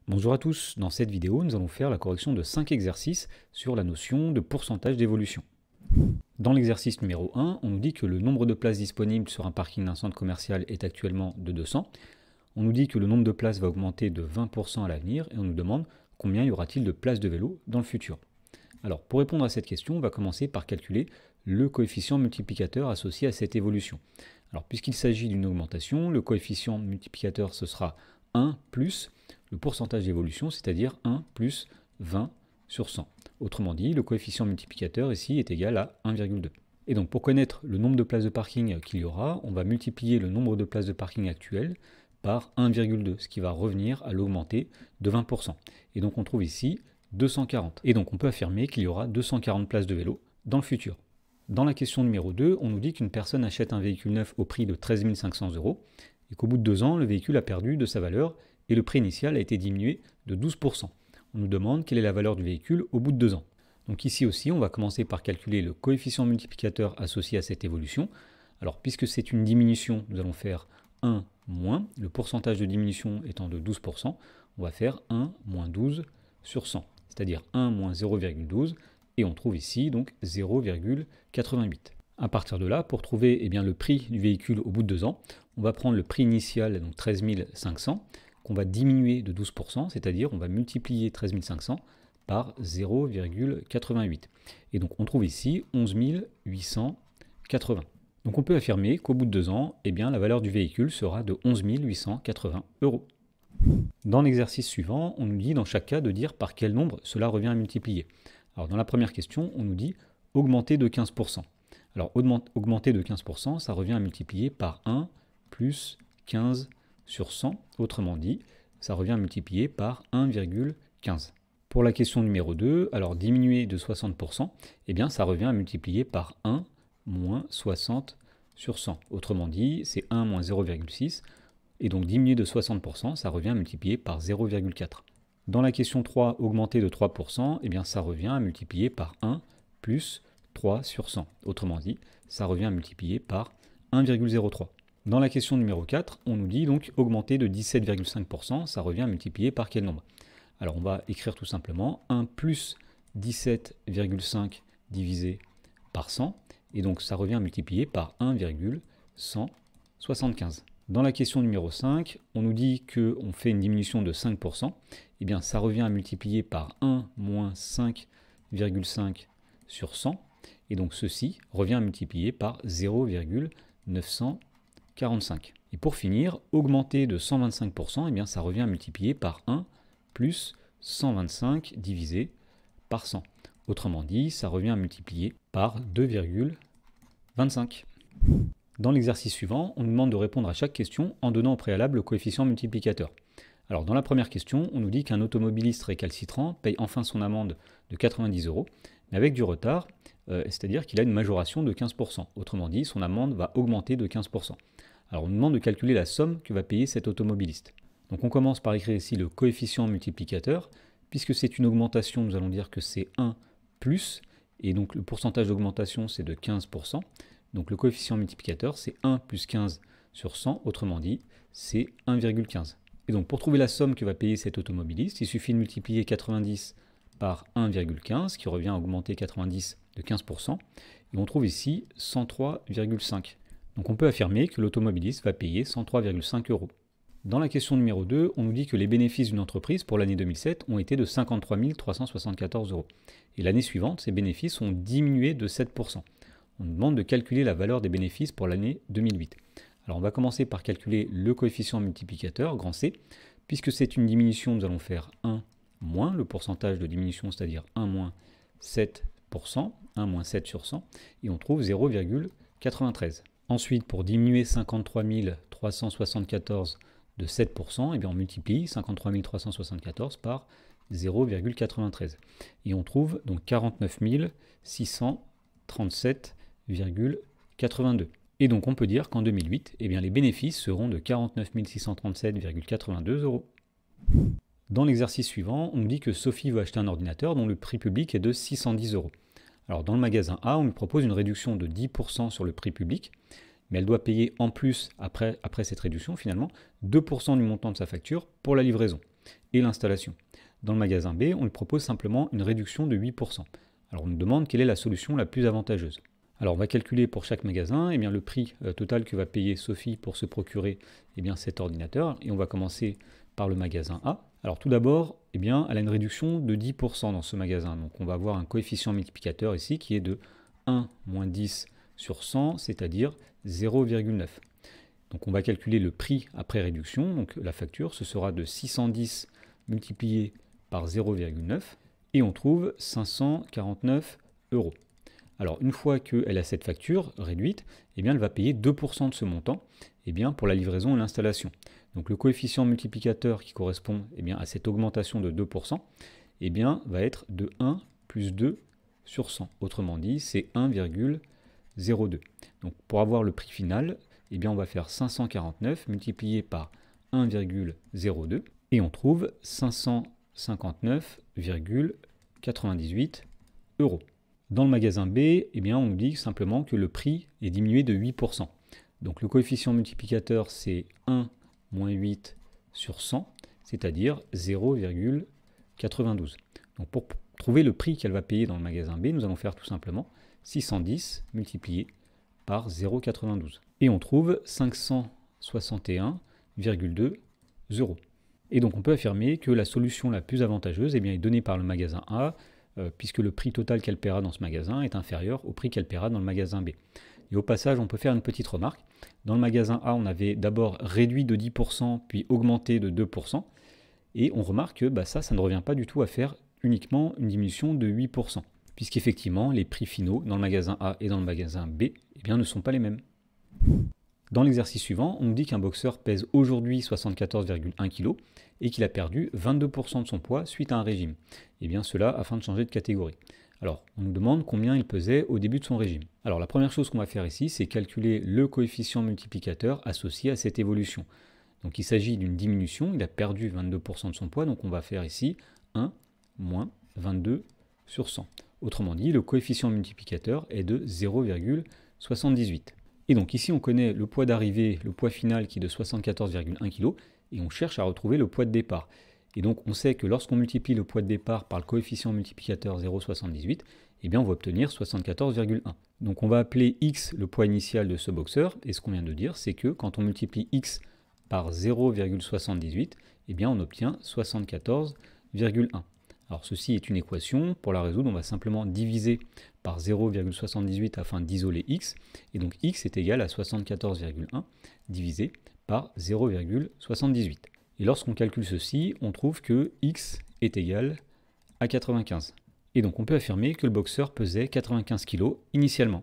Bonjour à tous, dans cette vidéo nous allons faire la correction de 5 exercices sur la notion de pourcentage d'évolution. Dans l'exercice numéro 1, on nous dit que le nombre de places disponibles sur un parking d'un centre commercial est actuellement de 200. On nous dit que le nombre de places va augmenter de 20% à l'avenir et on nous demande combien y aura-t-il de places de vélo dans le futur. Alors pour répondre à cette question, on va commencer par calculer le coefficient multiplicateur associé à cette évolution. Alors puisqu'il s'agit d'une augmentation, le coefficient multiplicateur ce sera 1 plus le pourcentage d'évolution, c'est-à-dire 1 plus 20 sur 100. Autrement dit, le coefficient multiplicateur ici est égal à 1,2. Et donc pour connaître le nombre de places de parking qu'il y aura, on va multiplier le nombre de places de parking actuelles par 1,2, ce qui va revenir à l'augmenter de 20%. Et donc on trouve ici 240. Et donc on peut affirmer qu'il y aura 240 places de vélo dans le futur. Dans la question numéro 2, on nous dit qu'une personne achète un véhicule neuf au prix de 13 500 € et qu'au bout de 2 ans, le véhicule a perdu de sa valeur et le prix initial a été diminué de 12%. On nous demande quelle est la valeur du véhicule au bout de 2 ans. Donc ici aussi, on va commencer par calculer le coefficient multiplicateur associé à cette évolution. Alors puisque c'est une diminution, nous allons faire 1 moins, le pourcentage de diminution étant de 12%, on va faire 1 moins 12 sur 100, c'est-à-dire 1 moins 0,12, et on trouve ici donc 0,88. À partir de là, pour trouver le prix du véhicule au bout de 2 ans, on va prendre le prix initial, donc 13 500, qu'on va diminuer de 12%, c'est-à-dire on va multiplier 13 500 par 0,88. Et donc on trouve ici 11 880. Donc on peut affirmer qu'au bout de 2 ans, la valeur du véhicule sera de 11 880 €. Dans l'exercice suivant, on nous dit dans chaque cas de dire par quel nombre cela revient à multiplier. Alors dans la première question, on nous dit augmenter de 15%. Alors augmenter de 15%, ça revient à multiplier par 1 plus 15 sur 100. Autrement dit, ça revient à multiplier par 1,15. Pour la question numéro 2, alors diminuer de 60%, ça revient à multiplier par 1 moins 60 sur 100. Autrement dit, c'est 1 moins 0,6. Et donc diminuer de 60%, ça revient à multiplier par 0,4. Dans la question 3, augmenter de 3%, ça revient à multiplier par 1 plus 3 sur 100. Autrement dit, ça revient à multiplier par 1,03. Dans la question numéro 4, on nous dit donc augmenter de 17,5%, ça revient à multiplier par quel nombre? Alors on va écrire tout simplement 1 plus 17,5 divisé par 100, et donc ça revient à multiplier par 1,175. Dans la question numéro 5, on nous dit qu'on fait une diminution de 5%, ça revient à multiplier par 1 moins 5,5 sur 100, et donc ceci revient à multiplier par 0,945. Et pour finir, augmenter de 125%, ça revient à multiplier par 1 plus 125 divisé par 100. Autrement dit, ça revient à multiplier par 2,25. Dans l'exercice suivant, on nous demande de répondre à chaque question en donnant au préalable le coefficient multiplicateur. Alors dans la première question, on nous dit qu'un automobiliste récalcitrant paye enfin son amende de 90 €, mais avec du retard, c'est-à-dire qu'il a une majoration de 15%. Autrement dit, son amende va augmenter de 15%. Alors on nous demande de calculer la somme que va payer cet automobiliste. Donc on commence par écrire ici le coefficient multiplicateur. Puisque c'est une augmentation, nous allons dire que c'est 1 plus, et donc le pourcentage d'augmentation c'est de 15%. Donc le coefficient multiplicateur c'est 1 plus 15 sur 100, autrement dit c'est 1,15. Et donc pour trouver la somme que va payer cet automobiliste, il suffit de multiplier 90 par 1,15, qui revient à augmenter 90 de 15%, et on trouve ici 103,5. Donc on peut affirmer que l'automobiliste va payer 103,5 €. Dans la question numéro 2, on nous dit que les bénéfices d'une entreprise pour l'année 2007 ont été de 53 374 €. Et l'année suivante, ces bénéfices ont diminué de 7%. On nous demande de calculer la valeur des bénéfices pour l'année 2008. Alors on va commencer par calculer le coefficient multiplicateur, grand C. Puisque c'est une diminution, nous allons faire 1 moins le pourcentage de diminution, c'est-à-dire 1 moins 7%, 1 moins 7 sur 100, et on trouve 0,93. Ensuite, pour diminuer 53 374 de 7%, on multiplie 53 374 par 0,93. Et on trouve donc 49 637,82. Et donc on peut dire qu'en 2008, les bénéfices seront de 49 637,82 €. Dans l'exercice suivant, on nous dit que Sophie veut acheter un ordinateur dont le prix public est de 610 €. Alors dans le magasin A, on lui propose une réduction de 10% sur le prix public, mais elle doit payer en plus, après cette réduction finalement, 2% du montant de sa facture pour la livraison. et l'installation. Dans le magasin B, on lui propose simplement une réduction de 8%. Alors on nous demande quelle est la solution la plus avantageuse. Alors on va calculer pour chaque magasin le prix total que va payer Sophie pour se procurer cet ordinateur. Et on va commencer par le magasin A. Alors tout d'abord, elle a une réduction de 10% dans ce magasin. Donc on va avoir un coefficient multiplicateur ici qui est de 1 moins 10 sur 100, c'est-à-dire 0,9. Donc on va calculer le prix après réduction. Donc la facture, ce sera de 610 multiplié par 0,9 et on trouve 549 €. Alors une fois qu'elle a cette facture réduite, elle va payer 2% de ce montant pour la livraison et l'installation. Donc le coefficient multiplicateur qui correspond à cette augmentation de 2% va être de 1 plus 2 sur 100. Autrement dit, c'est 1,02. Donc pour avoir le prix final, on va faire 549 multiplié par 1,02 et on trouve 559,98 €. Dans le magasin B, on nous dit simplement que le prix est diminué de 8%. Donc le coefficient multiplicateur, c'est 1 moins 8 sur 100, c'est-à-dire 0,92. Donc pour trouver le prix qu'elle va payer dans le magasin B, nous allons faire tout simplement 610 multiplié par 0,92. Et on trouve 561,2 €. Et donc on peut affirmer que la solution la plus avantageuse est donnée par le magasin A, puisque le prix total qu'elle paiera dans ce magasin est inférieur au prix qu'elle paiera dans le magasin B. Et au passage, on peut faire une petite remarque. Dans le magasin A, on avait d'abord réduit de 10%, puis augmenté de 2%. Et on remarque que ça ne revient pas du tout à faire uniquement une diminution de 8%, puisqu'effectivement, les prix finaux dans le magasin A et dans le magasin B ne sont pas les mêmes. Dans l'exercice suivant, on nous dit qu'un boxeur pèse aujourd'hui 74,1 kg et qu'il a perdu 22% de son poids suite à un régime. Cela afin de changer de catégorie. Alors, on nous demande combien il pesait au début de son régime. Alors, la première chose qu'on va faire ici, c'est calculer le coefficient multiplicateur associé à cette évolution. Donc, il s'agit d'une diminution, il a perdu 22% de son poids, donc on va faire ici 1 moins 22 sur 100. Autrement dit, le coefficient multiplicateur est de 0,78. Et donc ici, on connaît le poids d'arrivée, le poids final qui est de 74,1 kg, et on cherche à retrouver le poids de départ. Et donc on sait que lorsqu'on multiplie le poids de départ par le coefficient multiplicateur 0,78, on va obtenir 74,1. Donc on va appeler x le poids initial de ce boxeur, et ce qu'on vient de dire, c'est que quand on multiplie x par 0,78, on obtient 74,1. Alors ceci est une équation. Pour la résoudre, on va simplement diviser par 0,78 afin d'isoler x. Et donc x est égal à 74,1 divisé par 0,78. Et lorsqu'on calcule ceci, on trouve que x est égal à 95. Et donc on peut affirmer que le boxeur pesait 95 kg initialement.